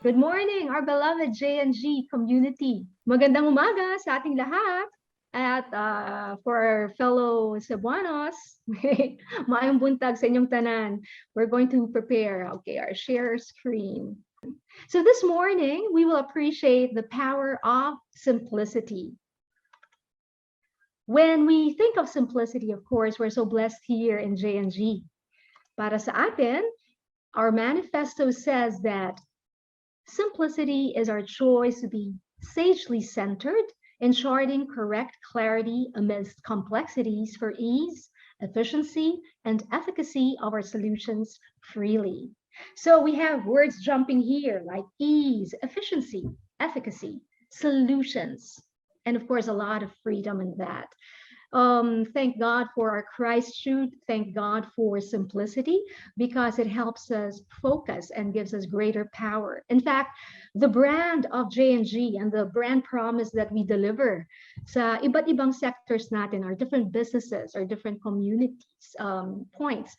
Good morning, our beloved J&G community. Magandang umaga sa ating lahat. At for our fellow Cebuanos, maayong buntag sa inyong tanan. We're going to prepare, our share screen. So this morning, we will appreciate the power of simplicity. When we think of simplicity, of course, we're so blessed here in J&G. Para sa atin, our manifesto says that simplicity is our choice to be sagely centered, ensuring correct clarity amidst complexities for ease, efficiency, and efficacy of our solutions freely. So we have words jumping here like ease, efficiency, efficacy, solutions, and of course, a lot of freedom in that. Thank God for our Christ truth. Thank God for simplicity, because it helps us focus and gives us greater power. In fact, the brand of J&G and the brand promise that we deliver sa iba't ibang sectors natin, our different businesses, our different communities, points,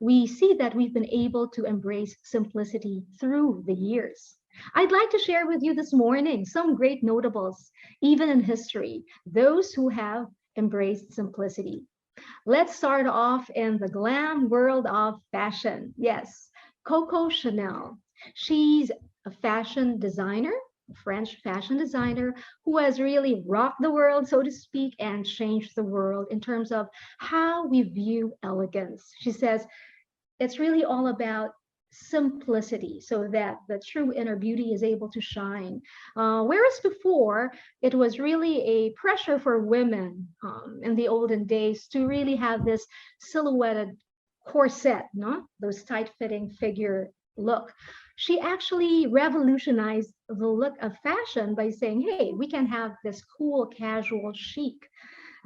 we see that we've been able to embrace simplicity through the years. I'd like to share with you this morning some great notables, even in history, those who have embraced simplicity. Let's start off in the glam world of fashion. Yes, Coco Chanel. She's a fashion designer, a French fashion designer, who has really rocked the world, so to speak, and changed the world in terms of how we view elegance. She says it's really all about simplicity so that the true inner beauty is able to shine. Whereas before, it was really a pressure for women in the olden days to really have this silhouetted corset, no? Those tight-fitting figure look. She actually revolutionized the look of fashion by saying, hey, we can have this cool, casual chic.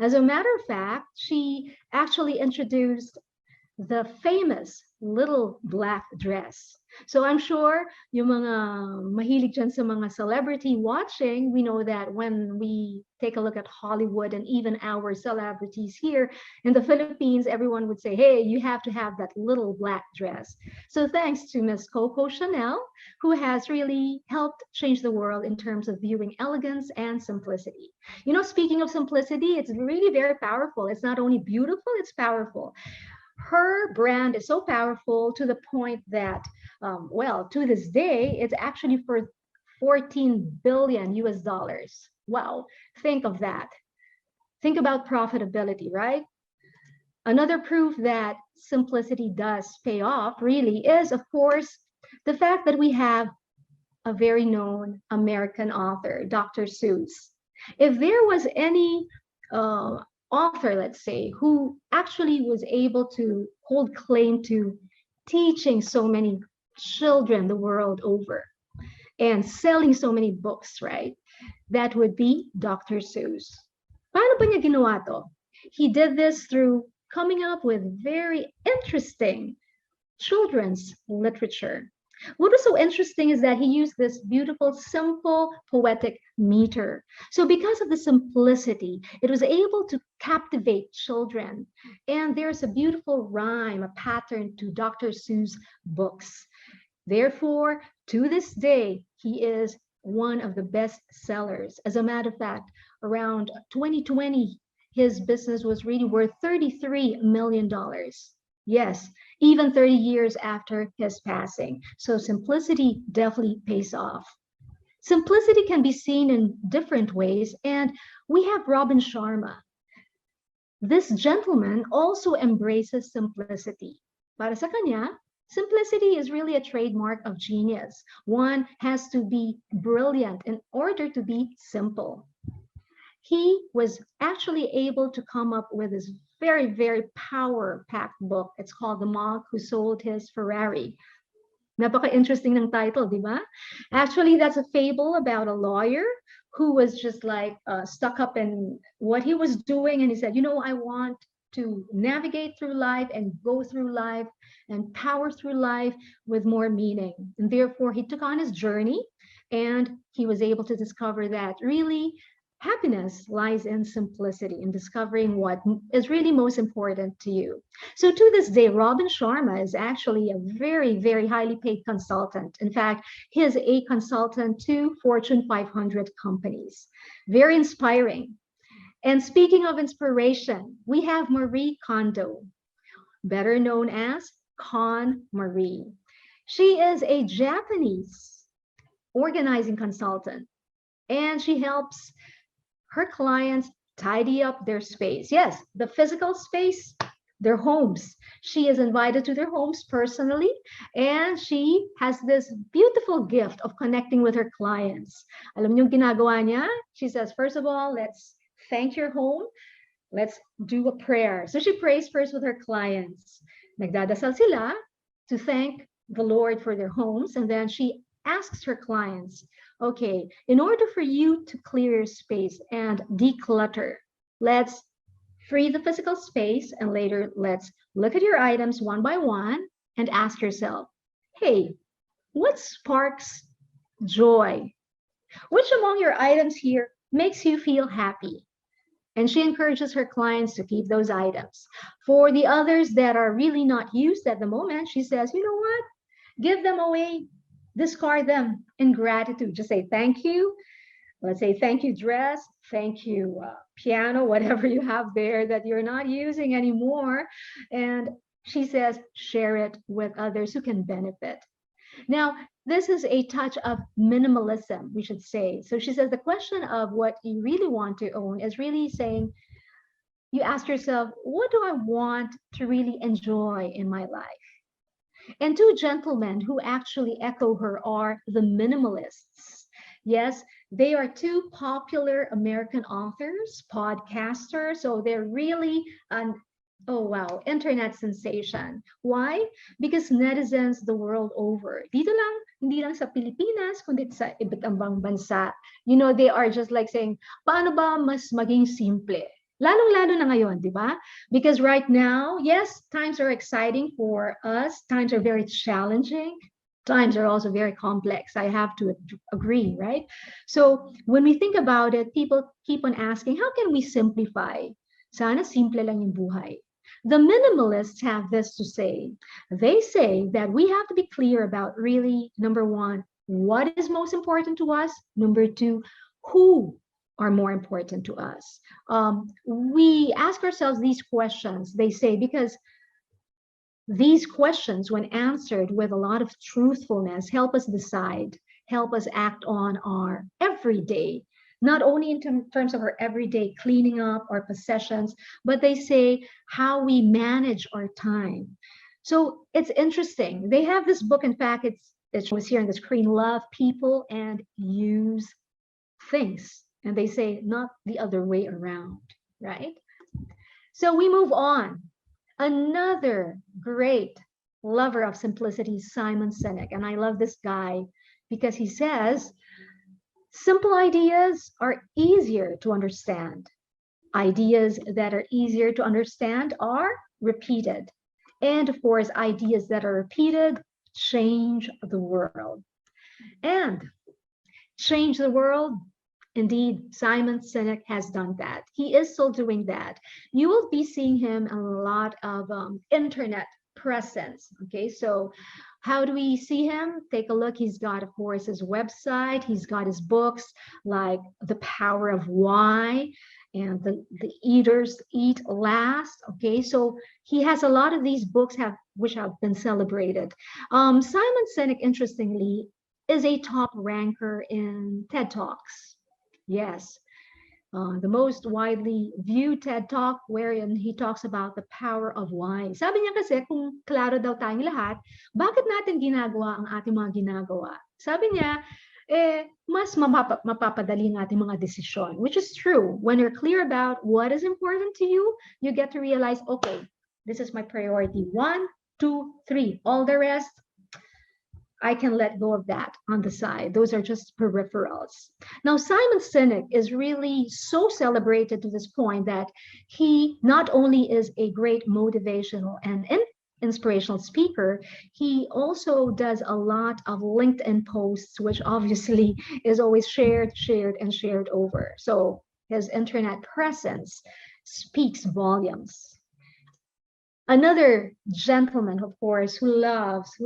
As a matter of fact, she actually introduced the famous little black dress. So I'm sure yung mga mahilig dyan sa mga celebrity watching, we know that when we take a look at Hollywood and even our celebrities here in the Philippines, everyone would say, hey, you have to have that little black dress. So thanks to Miss Coco Chanel, who has really helped change the world in terms of viewing elegance and simplicity. You know, speaking of simplicity, it's really very powerful. It's not only beautiful, it's powerful. Her brand is so powerful to the point that, to this day, it's actually for 14 billion US dollars. Wow, think of that. Think about profitability, right? Another proof that simplicity does pay off really is, of course, the fact that we have a very known American author, Dr. SEUSS. If there was any author, let's say, who actually was able to hold claim to teaching so many children the world over and selling so many books, right? That would be Dr. Seuss. Paano ba niya ginawa to? He did this through coming up with very interesting children's literature. What was so interesting is that he used this beautiful, simple, poetic meter. So because of the simplicity, it was able to captivate children. And there's a beautiful rhyme, a pattern to Dr. Seuss' books. Therefore, to this day, he is one of the best sellers. As a matter of fact, around 2020, his business was really worth $33 million. Yes, even 30 years after his passing. So simplicity definitely pays off. Simplicity can be seen in different ways, and we have Robin Sharma. This gentleman also embraces simplicity. Para sa kanya, simplicity is really a trademark of genius. One has to be brilliant in order to be simple. He was actually able to come up with this very, very power-packed book. It's called The Monk Who Sold His Ferrari. Napaka-interesting ng title, di ba? Actually, that's a fable about a lawyer who was just like stuck up in what he was doing. And he said, you know, I want to navigate through life and go through life and power through life with more meaning. And therefore, he took on his journey and he was able to discover that really happiness lies in simplicity, in discovering what is really most important to you. So to this day, Robin Sharma is actually a very, very highly paid consultant. In fact, he is a consultant to Fortune 500 companies. Very inspiring. And speaking of inspiration, we have Marie Kondo, better known as Con Marie. She is a Japanese organizing consultant, and she helps her clients tidy up their space. Yes, the physical space, their homes. She is invited to their homes personally, and she has this beautiful gift of connecting with her clients. Alam niyo yung ginagawa niya? She says, first of all, let's thank your home. Let's do a prayer. So she prays first with her clients. Nagdadasal sila to thank the Lord for their homes, and then she asks her clients, okay, in order for you to clear your space and declutter, let's free the physical space, and later let's look at your items one by one and ask yourself, hey, what sparks joy? Which among your items here makes you feel happy? And she encourages her clients to keep those items. For the others that are really not used at the moment, she says, you know what? Give them away. Discard them in gratitude. Just say thank you. Let's say thank you dress, thank you piano, whatever you have there that you're not using anymore. And she says share it with others who can benefit. Now, this is a touch of minimalism, we should say. So she says the question of what you really want to own is really saying, you ask yourself, what do I want to really enjoy in my life? And two gentlemen who actually echo her are the minimalists. Yes, they are two popular American authors, podcasters. So they're really an internet sensation. Why? Because netizens the world over. Dito lang, hindi lang sa Pilipinas, kundi sa iba't ibang bansa. You know, they are just like saying, paano ba mas maging simple? Lalong-lalo na ngayon, di ba? Because right now, yes, times are exciting for us. Times are very challenging. Times are also very complex. I have to agree, right? So when we think about it, people keep on asking, how can we simplify? Sana simple lang yung buhay. The minimalists have this to say. They say that we have to be clear about really, number one, what is most important to us? Number two, who are more important to us. We ask ourselves these questions, they say, because these questions, when answered with a lot of truthfulness, help us decide, help us act on our everyday, not only in terms of our everyday cleaning up our possessions, but they say how we manage our time. So it's interesting. They have this book, in fact, it was here on the screen, Love People and Use Things. And they say not the other way around, right? So we move on. Another great lover of simplicity, Simon Sinek. And I love this guy because he says, simple ideas are easier to understand. Ideas that are easier to understand are repeated. And of course, ideas that are repeated change the world. And change the world, indeed, Simon Sinek has done that. He is still doing that. You will be seeing him in a lot of internet presence. Okay, so how do we see him? Take a look. He's got, of course, his website. He's got his books like The Power of Why and the Eaters Eat Last. Okay, so he has a lot of these books which have been celebrated. Simon Sinek, interestingly, is a top ranker in TED Talks. Yes, the most widely viewed TED Talk wherein he talks about the power of why. Sabi niya kasi, kung klaro daw tayong lahat, bakit natin ginagawa ang ating mga ginagawa? Sabi niya, mas mapapadali ang ating mga desisyon, which is true. When you're clear about what is important to you, you get to realize, okay, this is my priority. 1, 2, 3. All the rest, I can let go of that on the side. Those are just peripherals. Now, Simon Sinek is really so celebrated to this point that he not only is a great motivational and inspirational speaker, he also does a lot of LinkedIn posts, which obviously is always shared, and shared over. So his internet presence speaks volumes. Another gentleman, of course, who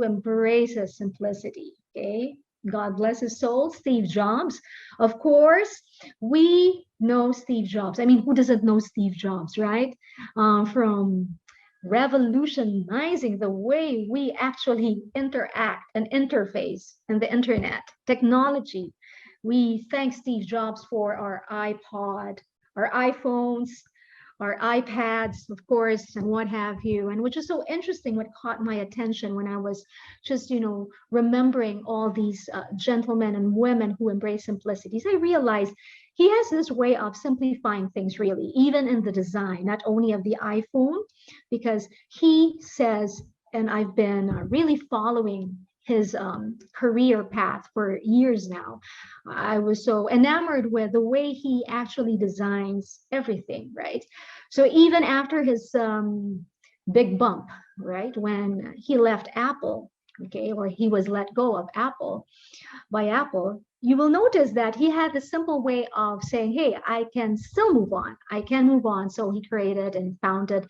embraces simplicity, okay? God bless his soul, Steve Jobs. Of course, we know Steve Jobs. I mean, who doesn't know Steve Jobs, right? From revolutionizing the way we actually interact and interface in the internet, technology. We thank Steve Jobs for our iPod, our iPhones, our iPads, of course, and what have you. And which is so interesting, what caught my attention when I was just, remembering all these gentlemen and women who embrace simplicities, I realized he has this way of simplifying things, really, even in the design, not only of the iPhone, because he says, and I've been really following his career path for years now. I was so enamored with the way he actually designs everything, right? So even after his big bump, right, when he left Apple, okay, or he was let go of Apple by Apple, you will notice that he had the simple way of saying, hey, I can still move on. I can move on. So he created and founded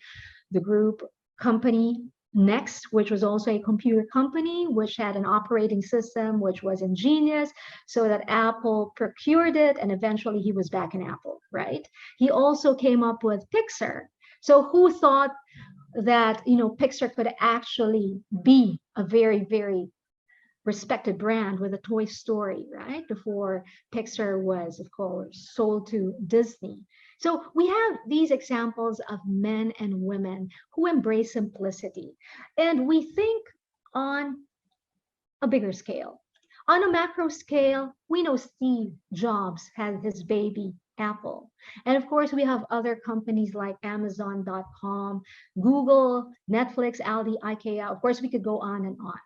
the group company Next, which was also a computer company, which had an operating system, which was ingenious, so that Apple procured it, and eventually he was back in Apple, right? He also came up with Pixar. So who thought that, Pixar could actually be a very, very respected brand with a Toy Story, right? Before Pixar was, of course, sold to Disney. So we have these examples of men and women who embrace simplicity. And we think on a bigger scale. On a macro scale, we know Steve Jobs had his baby Apple. And of course, we have other companies like Amazon.com, Google, Netflix, Aldi, IKEA. Of course, we could go on and on.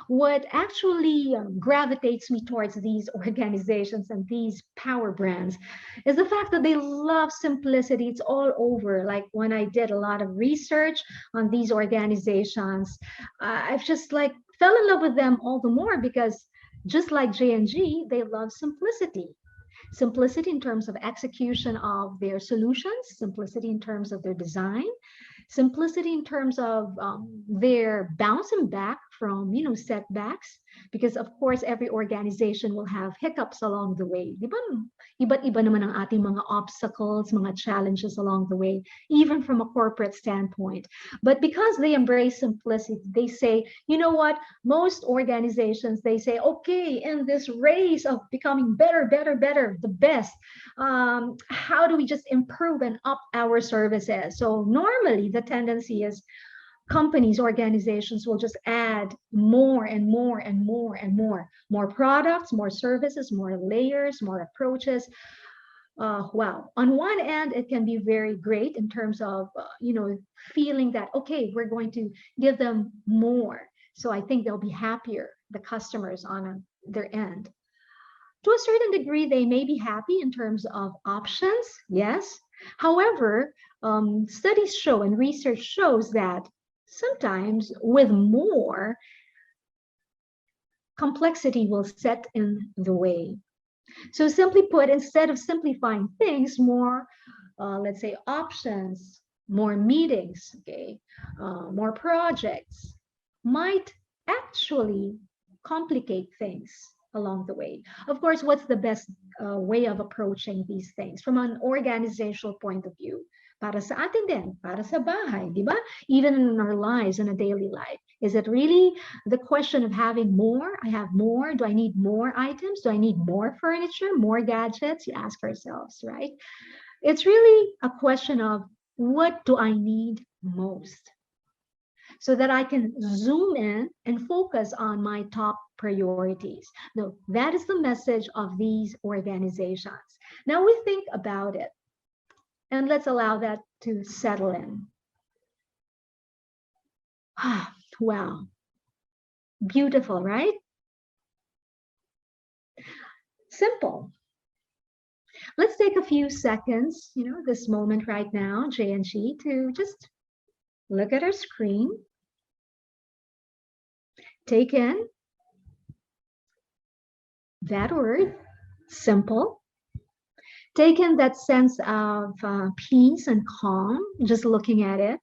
What actually gravitates me towards these organizations and these power brands is the fact that they love simplicity. It's all over. Like when I did a lot of research on these organizations, I've just fell in love with them all the more because just like J&G, they love simplicity. Simplicity in terms of execution of their solutions, simplicity in terms of their design, simplicity in terms of their bouncing back from setbacks, because of course every organization will have hiccups along the way. Di ba? Iba't iba naman ang ating mga obstacles, mga challenges along the way, even from a corporate standpoint. But because they embrace simplicity, they say, you know what? Most organizations, they say, okay, in this race of becoming better, the best, how do we just improve and up our services? So normally the tendency is companies, organizations will just add more and more and more and more products, more services, more layers, more approaches. Wow. On one end, it can be very great in terms of, feeling that, okay, we're going to give them more. So I think they'll be happier, the customers on their end. To a certain degree, they may be happy in terms of options, yes. However, studies show and research shows that sometimes with more, complexity will set in the way. So simply put, instead of simplifying things, more, let's say, options, more meetings, okay, more projects might actually complicate things along the way. Of course, what's the best way of approaching these things from an organizational point of view? Para sa atin din, para sa bahay, di ba? Even in our lives, in a daily life. Is it really the question of having more? I have more. Do I need more items? Do I need more furniture, more gadgets? You ask ourselves, right? It's really a question of what do I need most? So that I can zoom in and focus on my top priorities. No, that is the message of these organizations. Now we think about it. And let's allow that to settle in. Wow. Beautiful, right? Simple. Let's take a few seconds, this moment right now, J&G, to just look at our screen. Take in that word, simple. Take in that sense of peace and calm, just looking at it.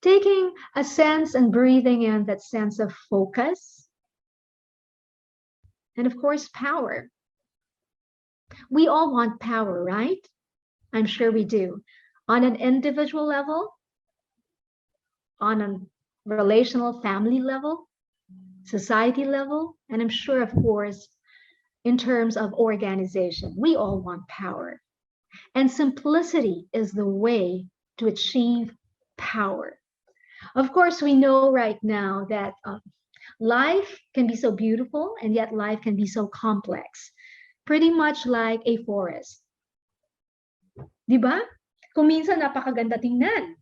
Taking a sense and breathing in that sense of focus. And of course, power. We all want power, right? I'm sure we do. On an individual level, on a relational family level, society level, and I'm sure, of course, in terms of organization, we all want power. And simplicity is the way to achieve power. Of course, we know right now that life can be so beautiful, and yet life can be so complex. Pretty much like a forest. Diba? Kung minsan napakaganda tingnan.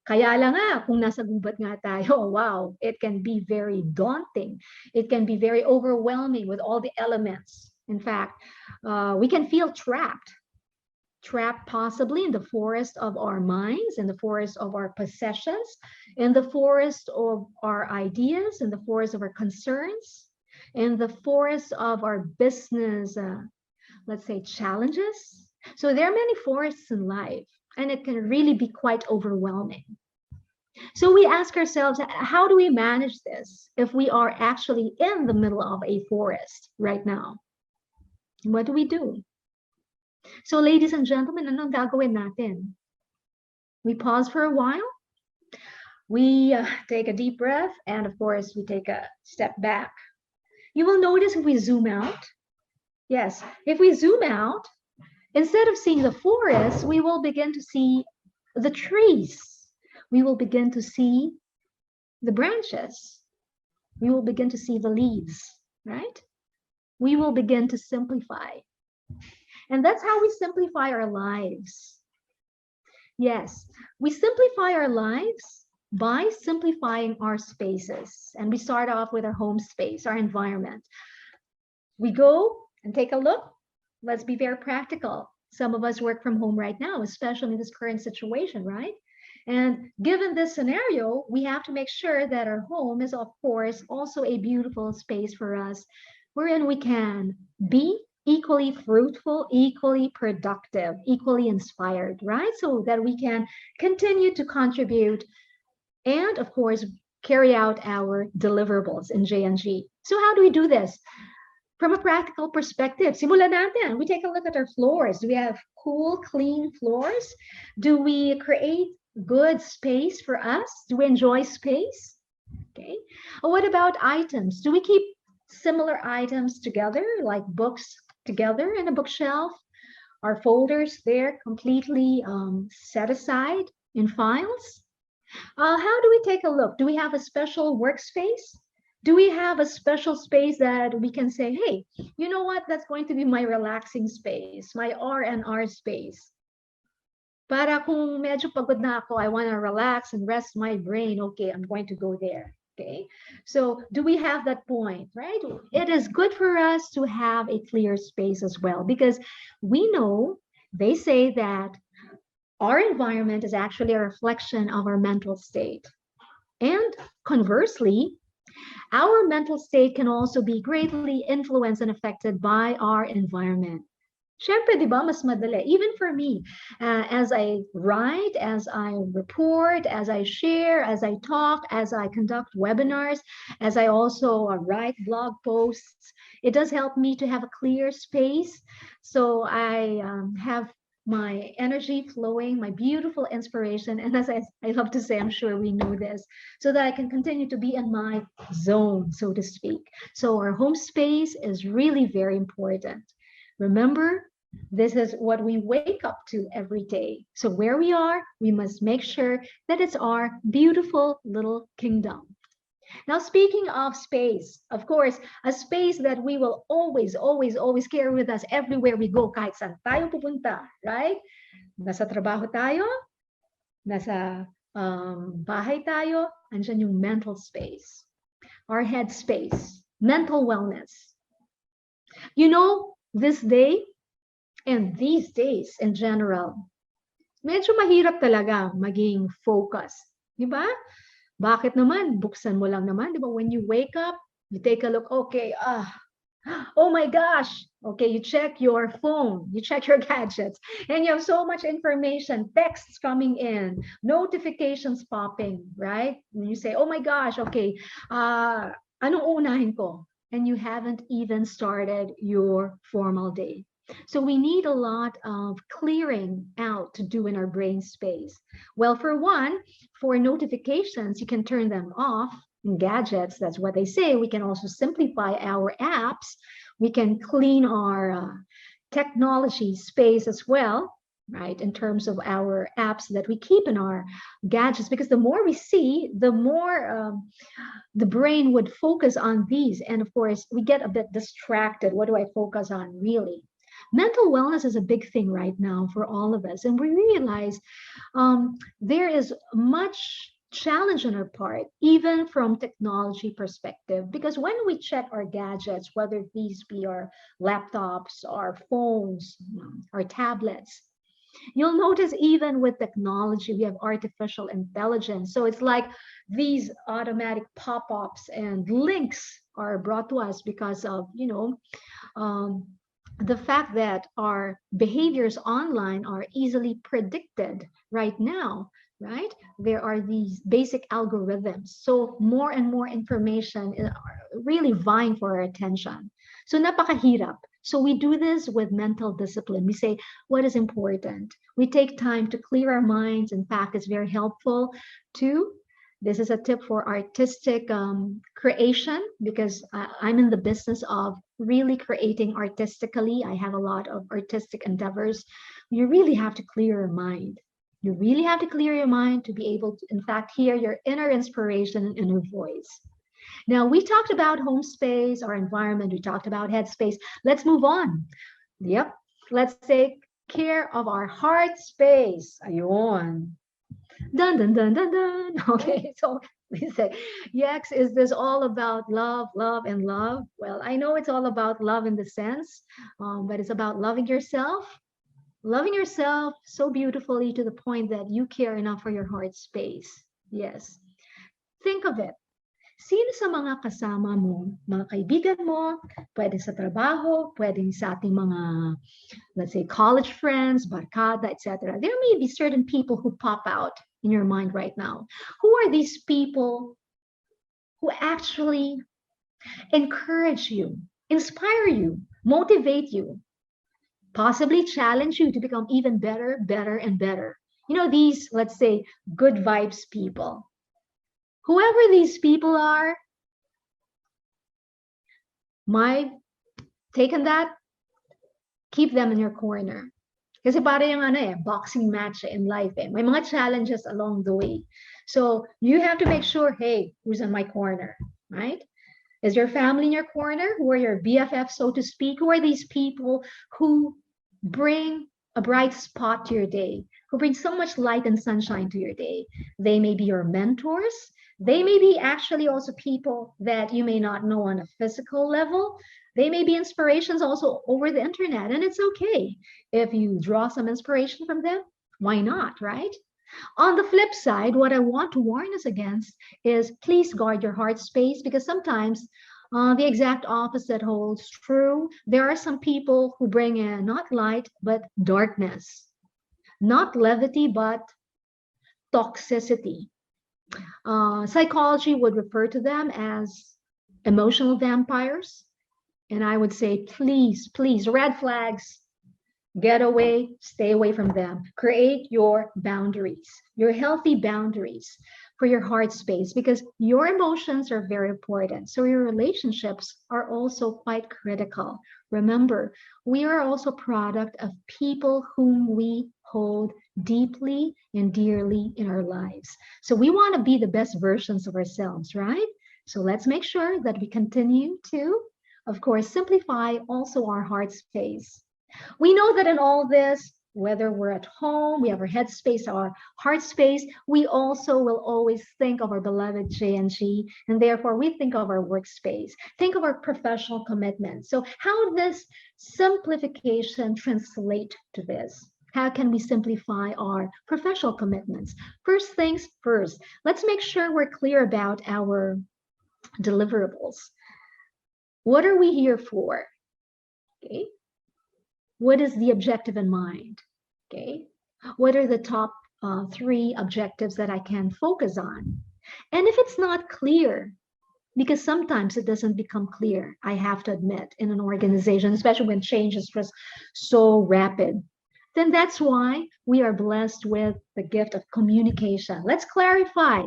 Kaya lang nga, kung nasa gubat nga tayo, wow, it can be very daunting. It can be very overwhelming with all the elements. In fact, we can feel trapped. Trapped possibly in the forest of our minds, in the forest of our possessions, in the forest of our ideas, in the forest of our concerns, in the forest of our business, let's say, challenges. So there are many forests in life, and it can really be quite overwhelming. So we ask ourselves, how do we manage this if we are actually in the middle of a forest right now? What do we do? So ladies and gentlemen, anong gagawin natin? We pause for a while. We take a deep breath, and of course, we take a step back. You will notice if we zoom out. Yes, if we zoom out, instead of seeing the forest, we will begin to see the trees. We will begin to see the branches. We will begin to see the leaves, right? We will begin to simplify. And that's how we simplify our lives. Yes, we simplify our lives by simplifying our spaces. And we start off with our home space, our environment. We go and take a look. Let's be very practical. Some of us work from home right now, especially in this current situation, right? And given this scenario, we have to make sure that our home is, of course, also a beautiful space for us, wherein we can be equally fruitful, equally productive, equally inspired, right? So that we can continue to contribute and, of course, carry out our deliverables in J&G. So how do we do this? From a practical perspective, simulan natin. We take a look at our floors. Do we have cool, clean floors? Do we create good space for us? Do we enjoy space? Okay. What about items? Do we keep similar items together, like books together in a bookshelf? Our folders there completely set aside in files? How do we take a look? Do we have a special workspace? Do we have a special space that we can say, hey, you know what? That's going to be my relaxing space, my R&R space. Para kung medyo pagod na ako, I want to relax and rest my brain. Okay, I'm going to go there. Okay, so do we have that point, right? It is good for us to have a clear space as well, because we know they say that our environment is actually a reflection of our mental state. And conversely, our mental state can also be greatly influenced and affected by our environment. Syempre, di ba, mas madali. Even for me, as I write, as I report, as I share, as I talk, as I conduct webinars, as I also write blog posts, it does help me to have a clear space. So I have my energy flowing, my beautiful inspiration. And as I love to say, I'm sure we know this, so that I can continue to be in my zone, so to speak. So our home space is really very important. Remember, this is what we wake up to every day. So where we are, we must make sure that it's our beautiful little kingdom. Now, speaking of space, of course, a space that we will always carry with us everywhere we go, kahit saan tayo pupunta, right? Nasa trabaho tayo, nasa bahay tayo, andyan yung mental space, our headspace, mental wellness. You know, this day and these days in general, medyo mahirap talaga maging focused, di ba? Bakit naman? Buksan mo lang naman, di ba? When you wake up, you take a look, okay, Oh my gosh. Okay, you check your phone, you check your gadgets, and you have so much information, texts coming in, notifications popping, right? And you say, oh my gosh, okay, anong unahin ko? And you haven't even started your formal day. So we need a lot of clearing out to do in our brain space. Well, for one, for notifications, you can turn them off. In gadgets, that's what they say. We can also simplify our apps. We can clean our technology space as well, right? In terms of our apps that we keep in our gadgets, because the more we see, the more the brain would focus on these. And of course, we get a bit distracted. What do I focus on really? Mental wellness is a big thing right now for all of us. And we realize there is much challenge on our part, even from technology perspective, because when we check our gadgets, whether these be our laptops, our phones, our tablets, you'll notice even with technology, we have artificial intelligence. So it's like these automatic pop-ups and links are brought to us because of, the fact that our behaviors online are easily predicted right now, right? There are these basic algorithms. So more and more information are really vying for our attention. So napakahirap. So we do this with mental discipline. We say, what is important? We take time to clear our minds. In fact, it's very helpful to this is a tip for artistic creation because I'm in the business of really creating artistically. I have a lot of artistic endeavors. You really have to clear your mind. You really have to clear your mind to be able to, in fact, hear your inner inspiration and inner voice. Now, we talked about home space, our environment. We talked about headspace. Let's move on. Yep. Let's take care of our heart space. Ayun. Dun, dun, dun, dun, dun. Okay, so we say, Yex, is this all about love, love, and love? Well, I know it's all about love in the sense, but it's about loving yourself so beautifully to the point that you care enough for your heart space. Yes. Think of it. Sino sa mga kasama mo, mga kaibigan mo, pwede sa trabaho, pwede sa ating mga, let's say, college friends, barkada, etc. There may be certain people who pop out in your mind right now. Who are these people who actually encourage you, inspire you, motivate you, possibly challenge you to become even better, better, and better? You know, these, let's say, good vibes people. Whoever these people are, my take on that, keep them in your corner. Kasi para yung boxing match in life May mga challenges along the way. So you have to make sure, hey, who's in my corner, right? Is your family in your corner? Who are your BFFs, so to speak? Who are these people who bring a bright spot to your day, who bring so much light and sunshine to your day? They may be your mentors. They may be actually also people that you may not know on a physical level. They may be inspirations also over the internet, and it's okay if you draw some inspiration from them. Why not, right? On the flip side, what I want to warn us against is please guard your heart space, because sometimes the exact opposite holds true. There are some people who bring in not light, but darkness, not levity, but toxicity. Psychology would refer to them as emotional vampires. And I would say, please, please, red flags, get away, stay away from them. Create your boundaries, your healthy boundaries for your heart space, because your emotions are very important. So your relationships are also quite critical. Remember, we are also a product of people whom we hold deeply and dearly in our lives. So we want to be the best versions of ourselves, right? So let's make sure that we continue to, of course, simplify also our heart space. We know that in all this, whether we're at home, we have our headspace, our heart space, we also will always think of our beloved JNG, and therefore we think of our workspace, think of our professional commitment. So how does simplification translate to this? How can we simplify our professional commitments? First things first, let's make sure we're clear about our deliverables. What are we here for? Okay. What is the objective in mind? Okay. What are the top 3 objectives that I can focus on? And if it's not clear, because sometimes it doesn't become clear, I have to admit, in an organization, especially when change is just so rapid, then that's why we are blessed with the gift of communication. Let's clarify.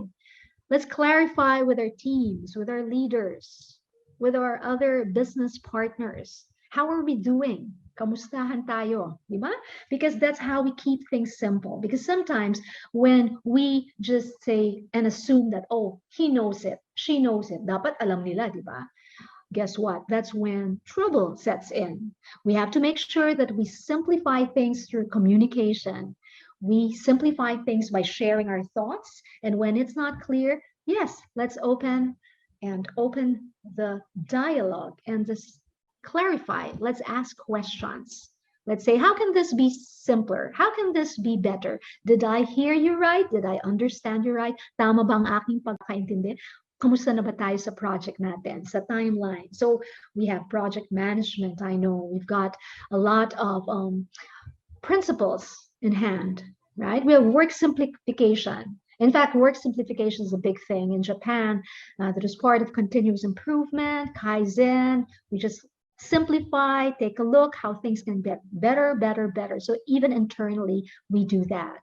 Let's clarify with our teams, with our leaders, with our other business partners. How are we doing? Kamustahan tayo, di ba? Because that's how we keep things simple. Because sometimes when we just say and assume that, oh, he knows it, she knows it, dapat alam nila, di ba? Guess what? That's when trouble sets in. We have to make sure that we simplify things through communication. We simplify things by sharing our thoughts. And when it's not clear, yes, let's open the dialogue and just clarify. Let's ask questions. Let's say, how can this be simpler? How can this be better? Did I hear you right? Did I understand you right? Tama bang aking pagkaintindi? Kamusta na ba tayo sa project natin, sa timeline? So we have project management. I know we've got a lot of principles in hand, right? We have work simplification. In fact, work simplification is a big thing in Japan. That is part of continuous improvement, Kaizen. We just simplify, take a look how things can get better, better, better. So even internally, we do that.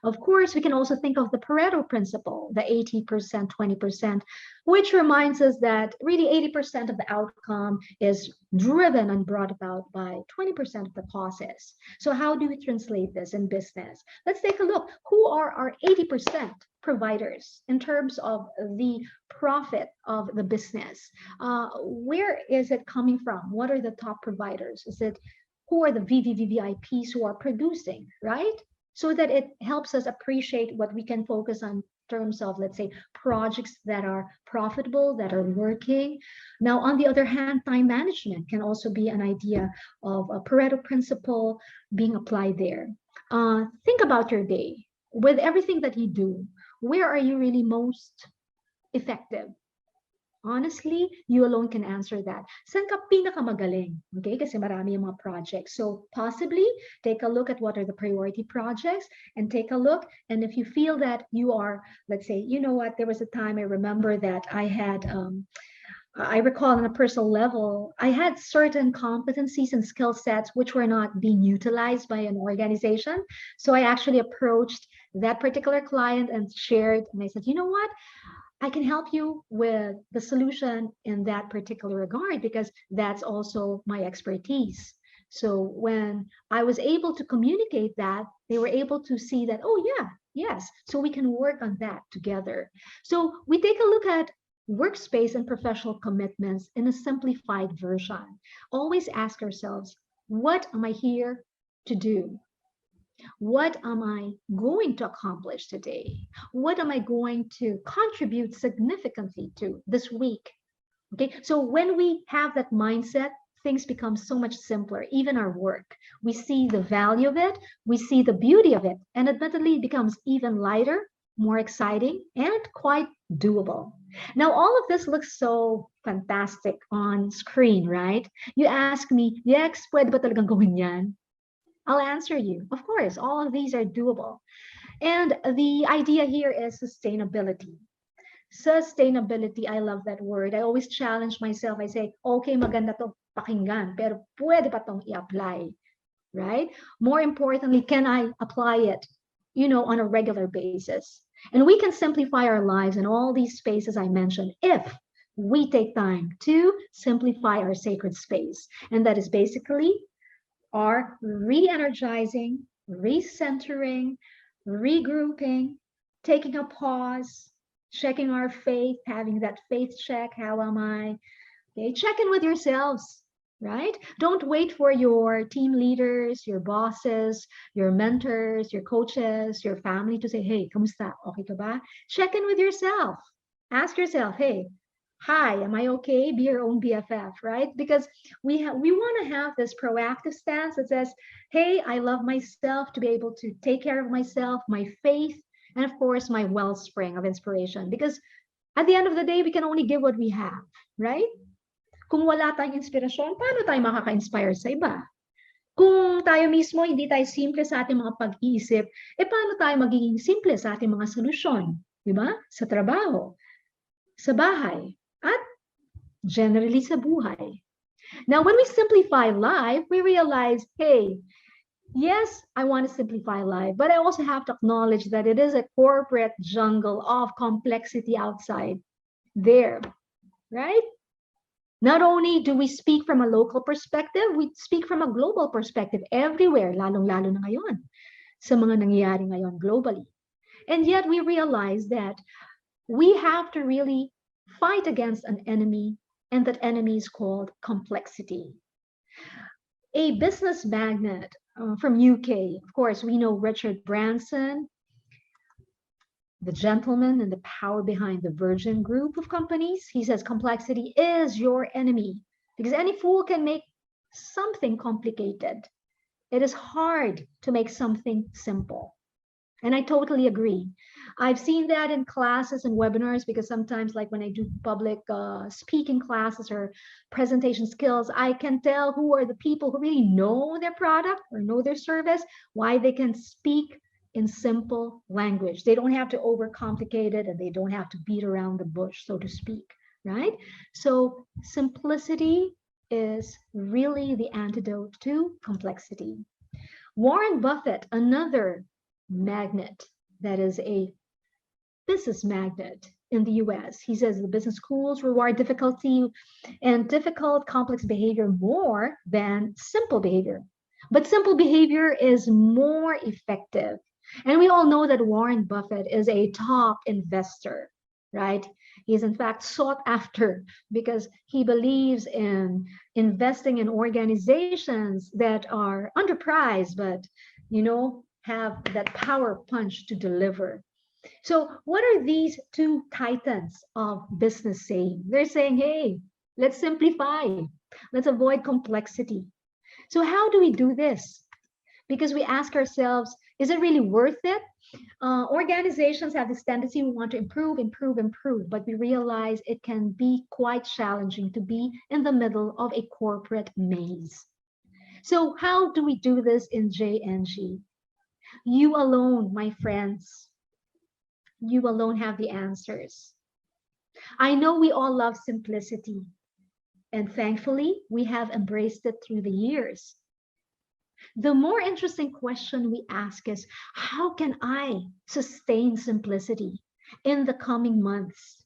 Of course, we can also think of the Pareto principle, the 80%, 20%, which reminds us that really 80% of the outcome is driven and brought about by 20% of the causes. So how do we translate this in business? Let's take a look. Who are our 80% providers in terms of the profit of the business? Where is it coming from? What are the top providers? Who are the VVVIPs who are producing, right? So that it helps us appreciate what we can focus on in terms of, let's say, projects that are profitable, that are working. Now, on the other hand, time management can also be an idea of a Pareto principle being applied there. Think about your day. With everything that you do, where are you really most effective? Honestly, you alone can answer that. Saan ka pinakamagaling? Okay, kasi marami yung mga projects. So possibly take a look at what are the priority projects and take a look. And if you feel that you are, let's say, you know what, there was a time I remember that I had, I recall on a personal level, I had certain competencies and skill sets which were not being utilized by an organization. So I actually approached that particular client and shared, and I said, you know what? I can help you with the solution in that particular regard because that's also my expertise. So when I was able to communicate that, they were able to see that, oh yeah, yes, so we can work on that together. So we take a look at workspace and professional commitments in a simplified version. Always ask ourselves, what am I here to do? What am I going to accomplish today? What am I going to contribute significantly to this week? Okay, so when we have that mindset, things become so much simpler, even our work. We see the value of it, we see the beauty of it, and admittedly, it becomes even lighter, more exciting, and quite doable. Now, all of this looks so fantastic on screen, right? You ask me, Yex, pwede ba talagang gawin yan? I'll answer you. Of course, all of these are doable. And the idea here is sustainability. Sustainability, I love that word. I always challenge myself. I say, okay, maganda to pakinggan, pero pwede pa tong i-apply, right? More importantly, can I apply it, on a regular basis? And we can simplify our lives in all these spaces I mentioned if we take time to simplify our sacred space. And that is basically are re-energizing, recentering, regrouping, taking a pause, checking our faith, having that faith check. How am I? Okay, check in with yourselves, right? Don't wait for your team leaders, your bosses, your mentors, your coaches, your family to say, hey, kamusta? Okay ka ba? Check in with yourself. Ask yourself, hey, hi, am I okay? Be your own BFF, right? Because we want to have this proactive stance that says, hey, I love myself to be able to take care of myself, my faith, and of course, my wellspring of inspiration. Because at the end of the day, we can only give what we have, right? Kung wala tayong inspirasyon, paano tayo makaka-inspire sa iba? Kung tayo mismo hindi tayo simple sa ating mga pag-iisip, paano tayo magiging simple sa ating mga solusyon? Diba? Sa trabaho, sa bahay, at generally sa buhay. Now, when we simplify life, we realize, hey, yes, I want to simplify life, but I also have to acknowledge that it is a corporate jungle of complexity outside there, right? Not only do we speak from a local perspective, we speak from a global perspective everywhere, lalong-lalo na ngayon, sa mga nangyayari ngayon globally. And yet we realize that we have to really fight against an enemy, and that enemy is called complexity. A business magnate from UK, of course, we know Richard Branson, the gentleman and the power behind the Virgin Group of companies. He says complexity is your enemy because any fool can make something complicated. It is hard to make something simple. And I totally agree. I've seen that in classes and webinars because sometimes, like when I do public speaking classes or presentation skills, I can tell who are the people who really know their product or know their service, why they can speak in simple language. They don't have to overcomplicate it and they don't have to beat around the bush, so to speak, right? So simplicity is really the antidote to complexity. Warren Buffett, another magnet that is a business magnet in the US. He says the business schools reward difficulty and difficult, complex behavior more than simple behavior. But simple behavior is more effective. And we all know that Warren Buffett is a top investor, right? He is in fact sought after because he believes in investing in organizations that are underpriced, but, you know, have that power punch to deliver. So what are these two titans of business saying? They're saying, hey, let's simplify. Let's avoid complexity. So how do we do this? Because we ask ourselves, is it really worth it? Organizations have this tendency, we want to improve, but we realize it can be quite challenging to be in the middle of a corporate maze. So how do we do this in JNG? You alone, my friends, you alone have the answers. I know we all love simplicity, and thankfully, we have embraced it through the years. The more interesting question we ask is, how can I sustain simplicity in the coming months?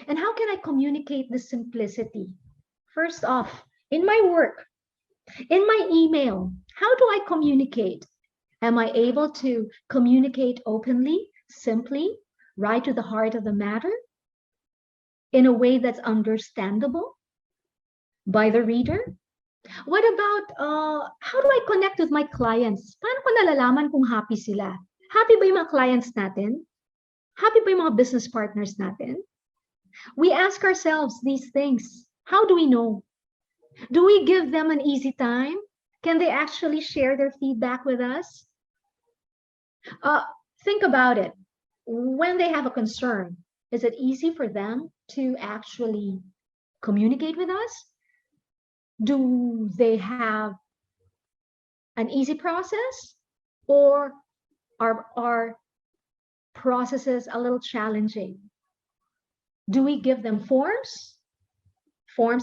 And how can I communicate the simplicity? First off, in my work, in my email, how do I communicate? Am I able to communicate openly, simply, right to the heart of the matter, in a way that's understandable by the reader? What about, how do I connect with my clients? Paano ko nalalaman kung happy sila? Happy ba yung mga clients natin? Happy ba yung mga business partners natin? We ask ourselves these things. How do we know? Do we give them an easy time? Can they actually share their feedback with us? Think about it. When they have a concern, is it easy for them to actually communicate with us? Do they have an easy process, or are processes a little challenging? Do we give them forms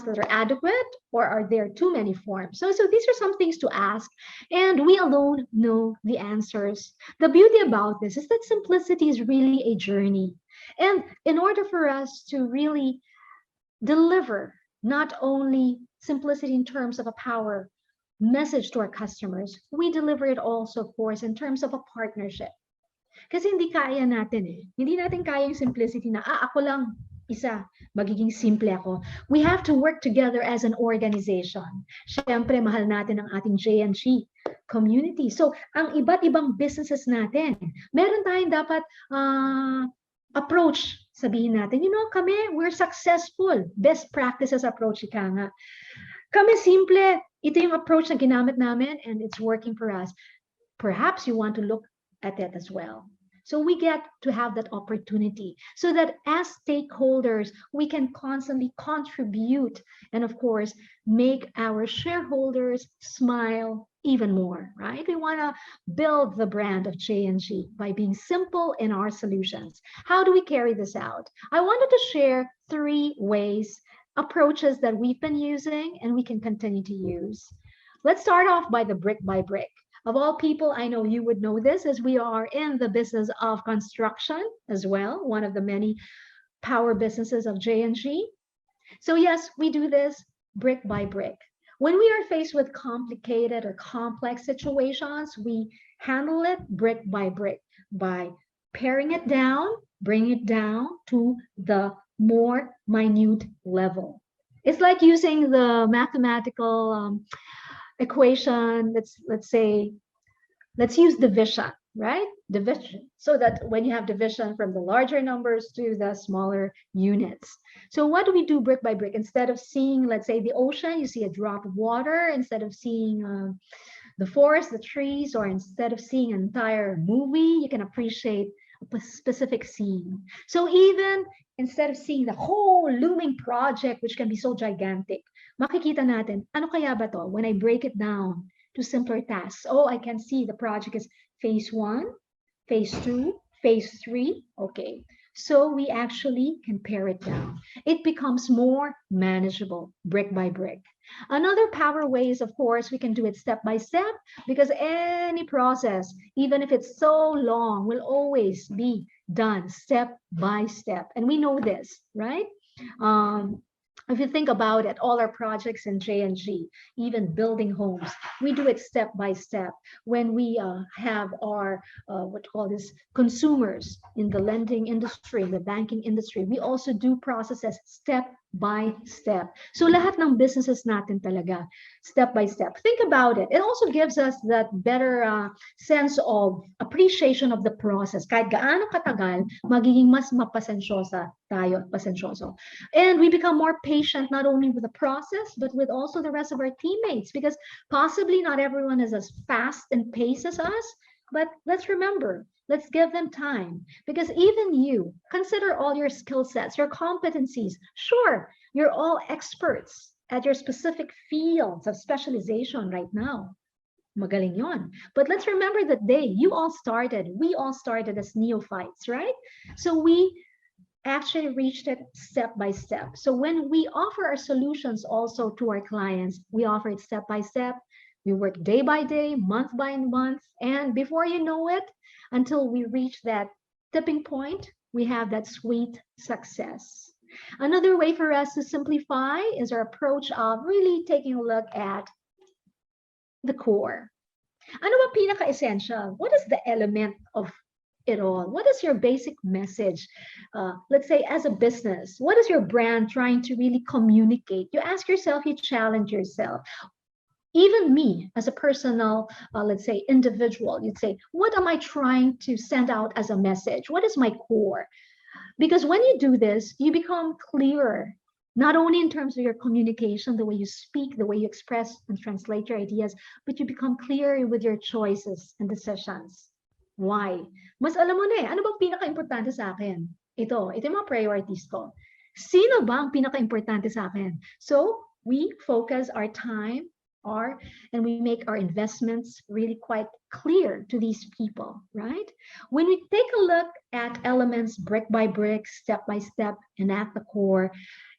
that are adequate, or are there too many forms? So these are some things to ask, and we alone know the answers. The beauty about this is that simplicity is really a journey. And in order for us to really deliver not only simplicity in terms of a power message to our customers, we deliver it also, of course, in terms of a partnership. Kasi hindi kaya natin eh. Hindi natin kaya yung simplicity na, ako lang isa, magiging simple ako. We have to work together as an organization. Siyempre, mahal natin ang ating JNG community. So, ang iba't ibang businesses natin, meron tayong dapat approach. Sabihin natin, you know, kami, we're successful. Best practices approach, ika nga. Kami simple, ito yung approach na ginamit namin and it's working for us. Perhaps you want to look at it as well. So we get to have that opportunity so that as stakeholders, we can constantly contribute and, of course, make our shareholders smile even more, right? We want to build the brand of J&G by being simple in our solutions. How do we carry this out? I wanted to share 3 ways, approaches that we've been using and we can continue to use. Let's start off by the brick by brick. Of all people, I know you would know this as we are in the business of construction as well, one of the many power businesses of J&G. So yes, we do this brick by brick. When we are faced with complicated or complex situations, we handle it brick by brick by paring it down, bring it down to the more minute level. It's like using the mathematical equation. Let's use division, right? Division, so that when you have division from the larger numbers to the smaller units. So what do we do brick by brick? Instead of seeing, let's say, the ocean, you see a drop of water. Instead of seeing the forest, the trees, or instead of seeing an entire movie, you can appreciate a specific scene. So even instead of seeing the whole looming project, which can be so gigantic, makikita natin, ano kaya ba to? When I break it down to simpler tasks. Oh, I can see the project is phase 1, phase 2, phase 3. Okay, so we actually can pare it down. It becomes more manageable brick by brick. Another power way is, of course, we can do it step by step, because any process, even if it's so long, will always be done step by step. And we know this, right? If you think about it, all our projects in J&G, even building homes, we do it step by step. When we have our, what you call this, consumers in the lending industry, the banking industry, we also do processes step by step. So lahat ng businesses natin talaga, step by step. Think about it. It also gives us that better sense of appreciation of the process. Kahit gaano katagal, magiging mas mapasensyosa tayo, pasensyoso. And we become more patient, not only with the process, but with also the rest of our teammates, because possibly not everyone is as fast and pace as us. But let's remember, let's give them time, because even you consider all your skill sets, your competencies. Sure, you're all experts at your specific fields of specialization right now. Magaling yon. But let's remember that we all started as neophytes, right? So we actually reached it step by step. So when we offer our solutions also to our clients, we offer it step by step. We work day by day, month by month, and before you know it, until we reach that tipping point, we have that sweet success. Another way for us to simplify is our approach of really taking a look at the core. Ano ba pinaka-essential? What is the element of it all? What is your basic message? Let's say as a business, what is your brand trying to really communicate? You ask yourself, you challenge yourself. Even me as a personal, let's say, individual, you'd say, what am I trying to send out as a message? What is my core? Because when you do this, you become clearer, not only in terms of your communication, the way you speak, the way you express and translate your ideas, but you become clearer with your choices and decisions. Why? Mas alam mo na eh, ano bang pinaka-importante sa akin? Ito yung mga priorities ko. Sino ba ang pinaka-importante sa akin? So we focus our time, and we make our investments really quite clear to these people, right? When we take a look at elements brick by brick, step by step, and at the core,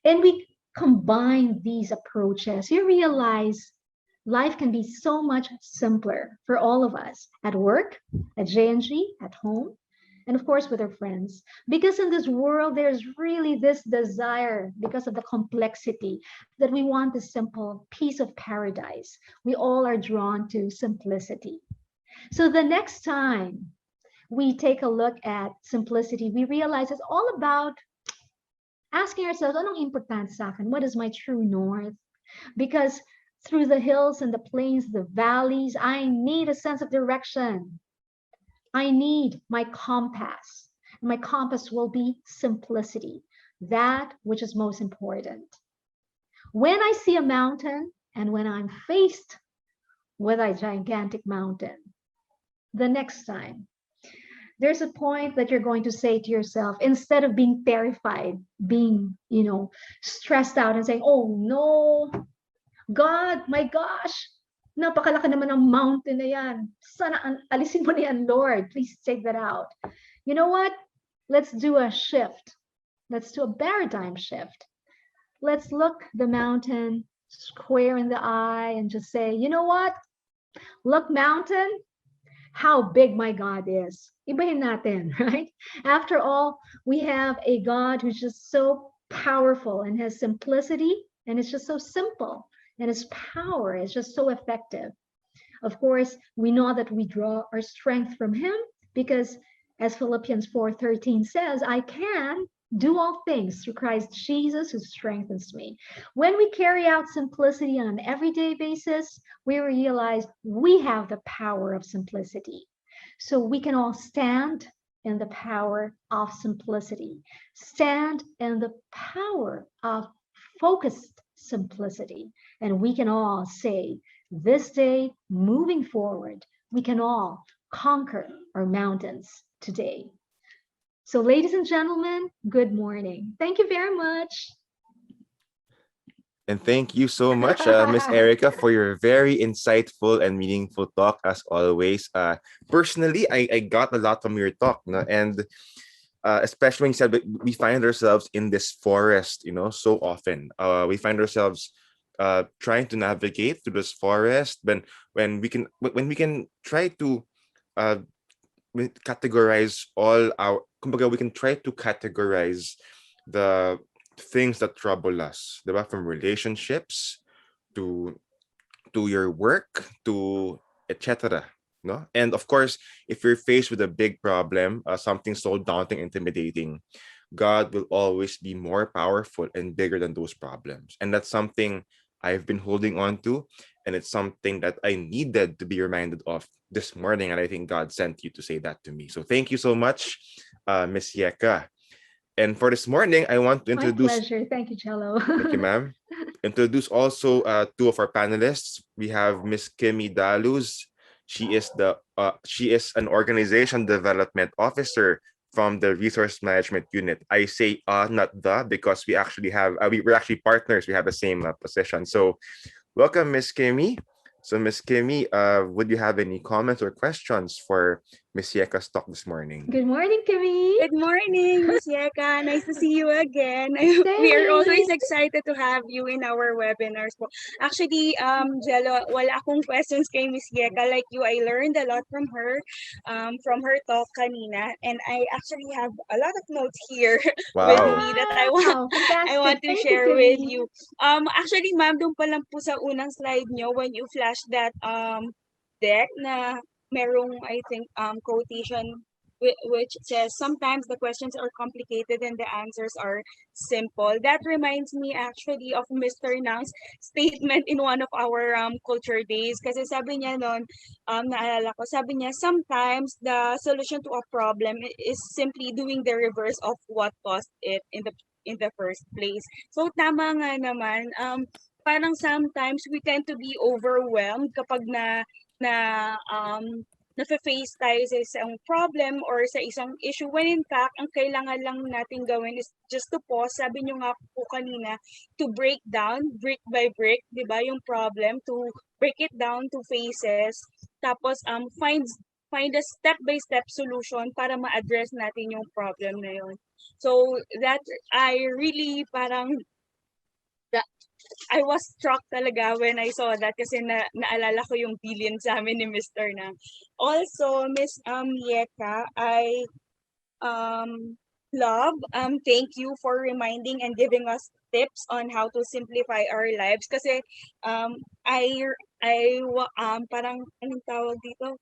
and we combine these approaches, you realize life can be so much simpler for all of us at work, at J&G, at home, and of course with our friends. Because in this world, there's really this desire, because of the complexity, that we want the simple piece of paradise. We all are drawn to simplicity. So the next time we take a look at simplicity, we realize it's all about asking ourselves, anong importante sa akin? What is my true north? Because through the hills and the plains, the valleys, I need a sense of direction. I need my compass. My compass will be simplicity, that which is most important. When I see a mountain and when I'm faced with a gigantic mountain, the next time, there's a point that you're going to say to yourself, instead of being terrified, being, stressed out and saying, oh no, God, my gosh, napakalaki naman ng mountain na yan. Sana alisin mo na yan, Lord. Please take that out. You know what? Let's do a shift. Let's do a paradigm shift. Let's look the mountain square in the eye and just say, you know what? Look, mountain, how big my God is. Ibahin natin, right? After all, we have a God who's just so powerful and has simplicity, and it's just so simple, and his power is just so effective. Of course, we know that we draw our strength from him because, as Philippians 4:13 says, I can do all things through Christ Jesus who strengthens me. When we carry out simplicity on an everyday basis, we realize we have the power of simplicity. So we can all stand in the power of simplicity, stand in the power of focused simplicity. And we can all say, this day, moving forward, we can all conquer our mountains today. So ladies and gentlemen, good morning. Thank you very much. And thank you so much, Miss Erika, for your very insightful and meaningful talk as always. Personally, I got a lot from your talk, no? And especially when you said we find ourselves in this forest, so often. We find ourselves trying to navigate through this forest when we can try to categorize all our, kumbaga, we can try to categorize the things that trouble us, diba? From relationships to your work to etc. No, and of course, if you're faced with a big problem, something so daunting, intimidating, God will always be more powerful and bigger than those problems, and that's something I've been holding on to, and it's something that I needed to be reminded of this morning, and I think God sent you to say that to me. So thank you so much, Miss Yeka. And for this morning, I want to introduce. My pleasure. Thank you, Cello. Thank you, ma'am. Introduce also two of our panelists. We have Miss Kimmy Daluz. She is an organization development officer from the resource management unit. I say not the, because we actually have we're actually partners. We have the same position. So welcome, Miss Kimmy. So Miss Kimmy, would you have any comments or questions for Miss Yeka's talk this morning? Good morning, Kimmy. Good morning, Miss Yeka. Nice to see you again. We are always excited to have you in our webinars po. Actually, Jello, wala akong questions kay Miss Yeka. Like you, I learned a lot from her talk kanina. And I actually have a lot of notes here with me that I want to share with you. Actually, ma'am, doon pa lang po sa unang slide nyo, when you flash that deck na merong, I think, quotation which says, sometimes the questions are complicated and the answers are simple. That reminds me actually of Mr. Nang's statement in one of our culture days. Kasi sabi niya noon, naalala ko, sabi niya, sometimes the solution to a problem is simply doing the reverse of what caused it in the first place. So tama nga naman, parang sometimes we tend to be overwhelmed kapag nafe-face tayo sa isang problem or sa isang issue, when in fact, ang kailangan lang natin gawin is just to pause. Sabi nyo nga po kanina, to break down, brick by brick, di ba, yung problem, to break it down to phases, tapos find a step-by-step solution para ma-address natin yung problem na yun. So, that, I really parang, I was struck talaga when I saw that kasi naalala ko yung billion sa amin ni Mr. Nang. Also, Miss Yeka, I love, thank you for reminding and giving us tips on how to simplify our lives kasi parang anong tawag dito?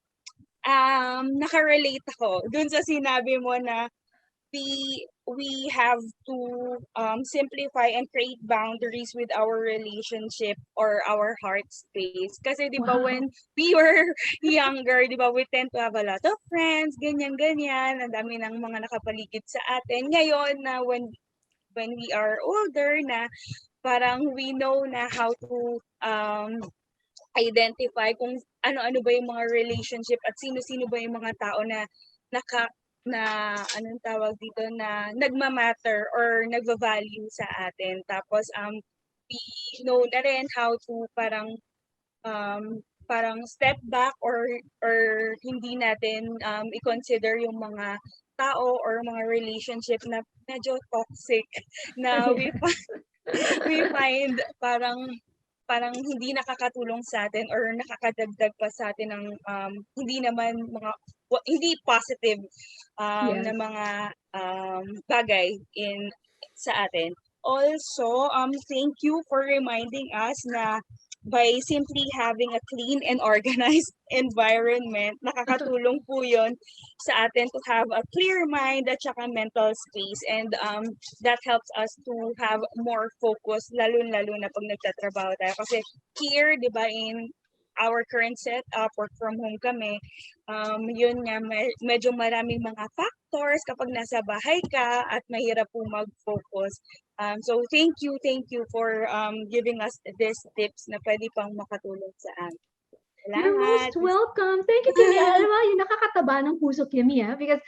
Nakarelate ako dun sa sinabi mo na we have to simplify and create boundaries with our relationship or our heart space. Kasi di ba when we were younger, di ba we tend to have a lot of friends, ganyan-ganyan, ang dami ng mga nakapaligid sa atin. Ngayon na when we are older na, parang we know na how to identify kung ano-ano ba yung mga relationship at sino-sino ba yung mga tao na anong tawag dito, na nagma-matter or nagva-value sa atin. Tapos we know na rin how to parang step back or hindi natin i-consider yung mga tao or mga relationship na medyo toxic na we find parang hindi nakakatulong sa atin or nakakadagdag pa sa atin ng hindi naman hindi positive na Yes. mga bagay sa atin. Also, thank you for reminding us na by simply having a clean and organized environment, nakakatulong po yun sa atin to have a clear mind at saka mental space. And that helps us to have more focus, lalo-lalo na pag nagtatrabaho tayo. Kasi here, di ba, in our current setup, work from home kami, yun nga, medyo maraming mga factors kapag nasa bahay ka at mahirap po mag-focus. So thank you for giving us these tips na pwede pang makatulong sa amin. You're most welcome. Thank you, Kimmy. Alam mo, yung nakakataba ng puso, Kimmy, because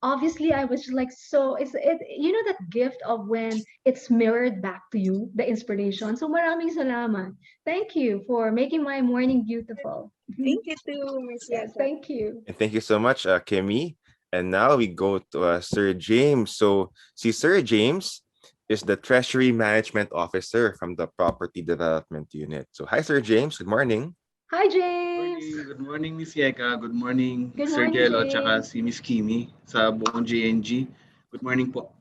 obviously I was just like, so you know that gift of when it's mirrored back to you, the inspiration. So maraming salamat. Thank you for making my morning beautiful. Thank you too, Miss Yes, Yeka. thank you. And thank you so much, Kimmy. And now we go to Sir James. So see, Sir James is the Treasury Management Officer from the Property Development Unit. So hi, Sir James. Good morning. Hi, James. Good morning, Miss Yeka. Good morning, Good Sir morning, Jello, at saka James. si Miss Kimi sa buong JNG. Good morning po.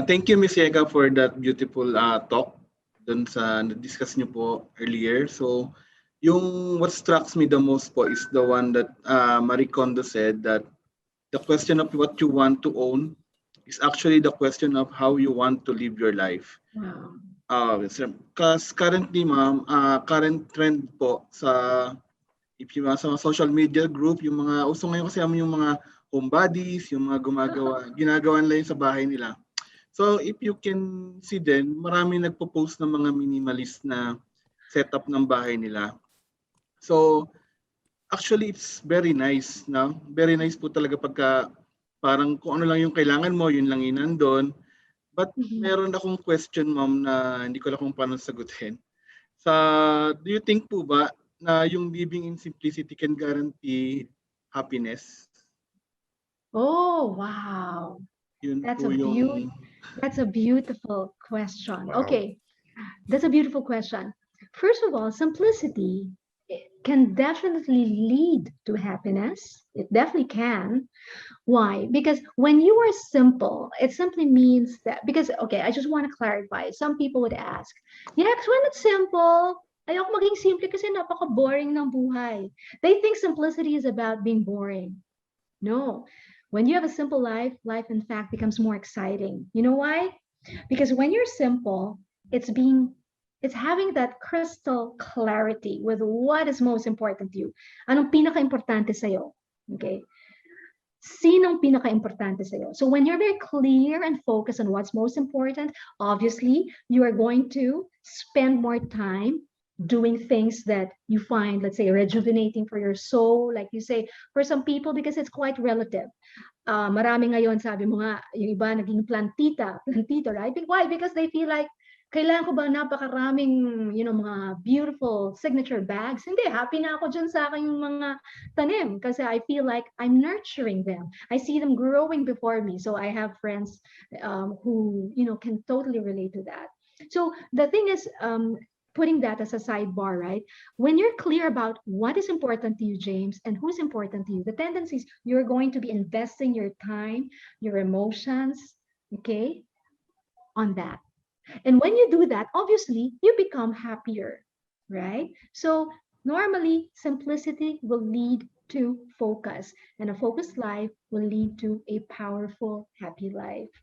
Thank you, Miss Yeka, for that beautiful talk dun sa na-discuss niyo po earlier. So, yung what strikes me the most po is the one that Marie Kondo said, that the question of what you want to own is actually the question of how you want to live your life. Wow. Because currently, ma'am, current trend po sa sa mga social media group, yung mga uso ngayon kasi yung mga homebodies, yung mga ginagawa nila yun sa bahay nila. So if you can see then, marami nagpo-post ng mga minimalist na setup ng bahay nila. So actually it's very nice, no? Very nice po talaga pagka parang kung ano lang yung kailangan mo, yun lang nandun. But meron akong question, ma'am, na hindi ko alam kung paano sagutin. Do you think po ba na yung living in simplicity can guarantee happiness? Oh, wow. Yun That's po that's a beautiful question. Wow. Okay, that's a beautiful question. First of all, simplicity can definitely lead to happiness. It definitely can. Why? Because when you are simple, it simply means that, because, okay, I just want to clarify. Some people would ask, yeah, because when it's simple, ayoko maging simple kasi napaka-boring ng buhay. They think simplicity is about being boring. No. When you have a simple life, life in fact becomes more exciting. You know why? Because when you're simple, it's having that crystal clarity with what is most important to you. Anong pinaka-importante sa'yo? Okay? Sinong pinaka-importante sa'yo? So when you're very clear and focused on what's most important, obviously, you are going to spend more time doing things that you find, let's say, rejuvenating for your soul, like you say, for some people, because it's quite relative. Marami ngayon, sabi mo nga, yung iba naging plantito, right? Why? Because they feel like, kailangan ko ba napakaraming, mga beautiful signature bags? Hindi, happy na ako dyan sa aking mga tanim kasi I feel like I'm nurturing them. I see them growing before me. So I have friends who, can totally relate to that. So the thing is, putting that as a sidebar, right? When you're clear about what is important to you, James, and who's important to you, the tendency is you're going to be investing your time, your emotions, okay, on that. And when you do that, obviously, you become happier, right? So normally, simplicity will lead to focus, and a focused life will lead to a powerful, happy life.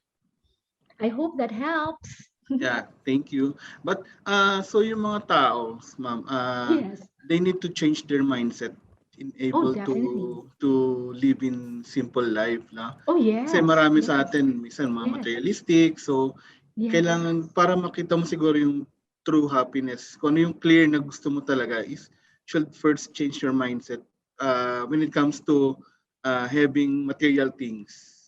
I hope that helps. Yeah, thank you. But so yung mga tao, ma'am, Yes. they need to change their mindset in able to live in simple life, na. Oh, yes. Kasi marami sa atin minsan mga materialistic, so kailangan para makita mo siguro yung true happiness. Kung ano yung clear na gusto mo talaga is should first change your mindset when it comes to having material things.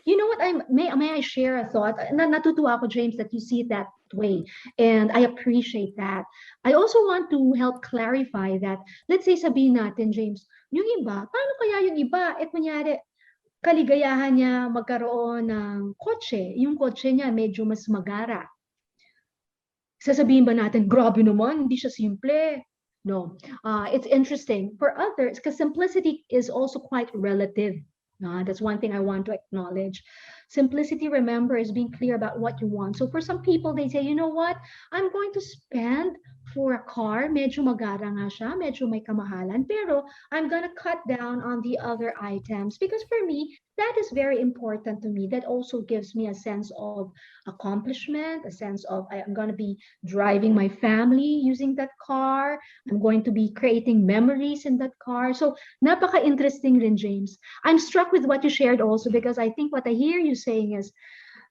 You know what? May I share a thought? Natutuwa ako, James, that you see it that way, and I appreciate that. I also want to help clarify that. Let's say sabihin natin, James, yung iba, paano kaya yung iba? Kunyari, kaligayahan niya magkaroon ng kotse. Yung kotse niya medyo mas magara. Sasabihin ba natin, grabe naman, hindi siya simple? No. It's interesting. For others, because simplicity is also quite relative. That's one thing I want to acknowledge. Simplicity, remember, is being clear about what you want. So for some people, they say, you know what? I'm going to spend for a car. Medyo magara nga siya, medyo may kamahalan. Pero I'm going to cut down on the other items. Because for me, that is very important to me. That also gives me a sense of accomplishment, a sense of I'm going to be driving my family using that car. I'm going to be creating memories in that car. So napaka-interesting rin, James. I'm struck with what you shared also because I think what I hear you saying is,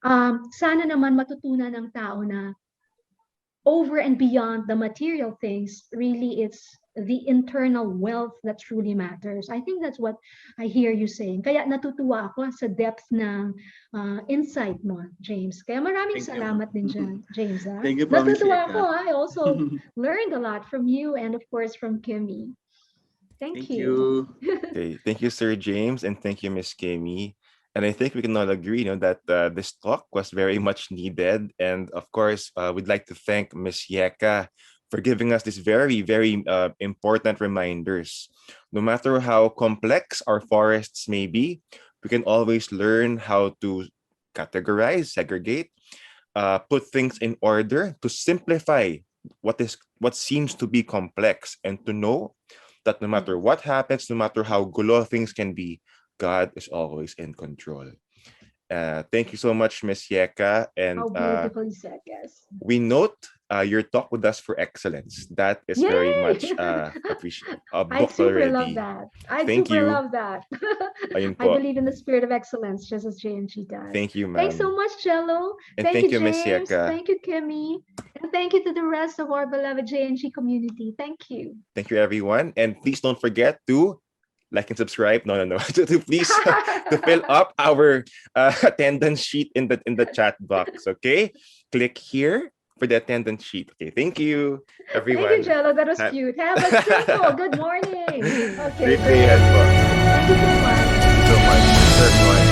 sana naman matutunan ng tao na over and beyond the material things, really it's the internal wealth that truly matters. I think that's what I hear you saying. Kaya natutuwa ako sa depth ng insight mo, James. Kaya maraming salamat din dyan, James. Thank you po, Miss Natutuwa Yeka. ako. I also learned a lot from you and of course from Kimmy. Thank you. Okay, thank you, Sir James, and thank you, Miss Kemi. And I think we can all agree, that this talk was very much needed. And of course, we'd like to thank Miss Yeka for giving us these very, very important reminders. No matter how complex our forests may be, we can always learn how to categorize, segregate, put things in order, to simplify what seems to be complex, and to know that no matter what happens, no matter how gulo things can be, God is always in control. Thank you so much, Miss Yeka. And How beautifully said, yes. we note your talk with us for excellence. That is very much appreciated. I super love that. I Thank super you. love that. Ayun I po. believe in the spirit of excellence, just as J&G does. Thank you, Thanks so ma'am. much, Jello. And thank you, Miss James. Yeka. Thank you, Kimmy. And thank you to the rest of our beloved J&G community. Thank you. Thank you, everyone. And please don't forget to like and subscribe. No. to please to fill up our attendance sheet in the chat box. Okay, click here for the attendance sheet. Okay, thank you, everyone. Thank you, Jello. That was cute. Have a simple good morning. Okay. Great day ahead po. Thank you so much. Thank you so much. Sir,